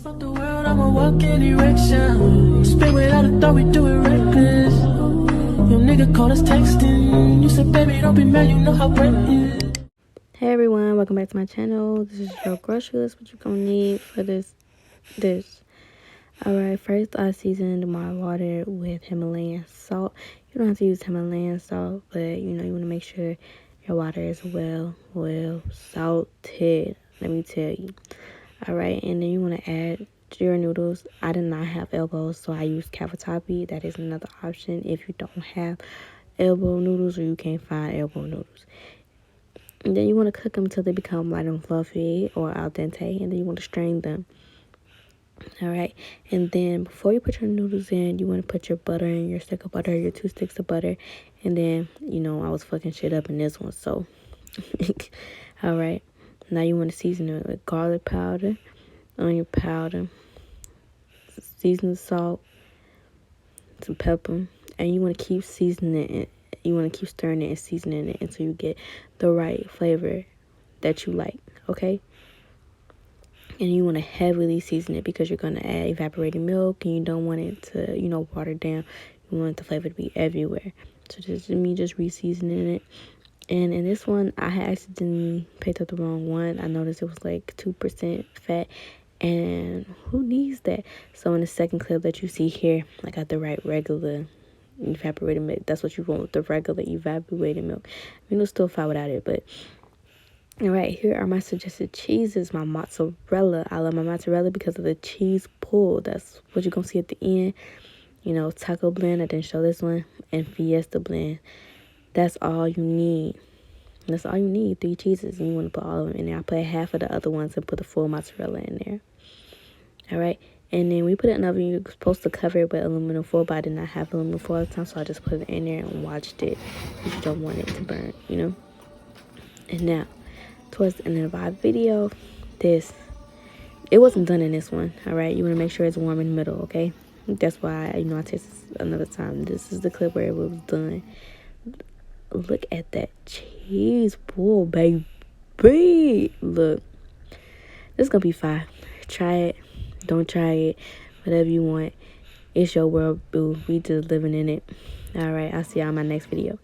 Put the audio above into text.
Fuck the world, I'ma walk in erection. Spit without a thought, we do it reckless. Your nigga call us texting. You said, baby, don't be mad, you know how wet it is. Hey everyone, welcome back to my channel. This is your grocery list, what you gonna need for this. Alright, first I seasoned my water with Himalayan salt. You don't have to use Himalayan salt, but you want to make sure your water is well salted, let me tell you. Alright, and then you want to add your noodles. I did not have elbows, so I used cavatappi. That is another option if you don't have elbow noodles or you can't find elbow noodles. And then you want to cook them until they become light and fluffy or al dente, and then you want to strain them. Alright, and then before you put your noodles in, you want to put your butter in, your stick of butter, your 2 sticks of butter. And then, I was fucking shit up in this one, so. Alright, now you want to season it with garlic powder, onion powder, seasoned salt, some pepper, and you want to keep seasoning it. You want to keep stirring it and seasoning it until you get the right flavor that you like, okay? And you want to heavily season it because you're going to add evaporated milk and you don't want it to, water down. You want the flavor to be everywhere. So just re-seasoning it. And in this one, I had accidentally picked up the wrong one. I noticed it was like 2% fat. And who needs that? So in the second clip that you see here, I got the right regular evaporated milk. That's what you want with the regular evaporated milk. It'll still fine without it, but all right, here are my suggested cheeses. My mozzarella. I love my mozzarella because of the cheese pull. That's what you're gonna see at the end. Taco blend. I didn't show this one, and Fiesta blend. That's all you need. That's all you need. 3 cheeses, and you want to put all of them in there. I put half of the other ones and put the full mozzarella in there. All right. And then we put it in the oven. You're supposed to cover it with aluminum foil, but I did not have aluminum foil at the time, so I just put it in there and watched it. You don't want it to burn, And now, towards the end of our video, it wasn't done in this one, all right? You want to make sure it's warm in the middle, okay? That's why, I taste this another time. This is the clip where it was done. Look at that cheese pull, baby. Look, this is going to be fire. Try it. Don't try it. Whatever you want. It's your world, boo. We just living in it. All right, I'll see y'all in my next video.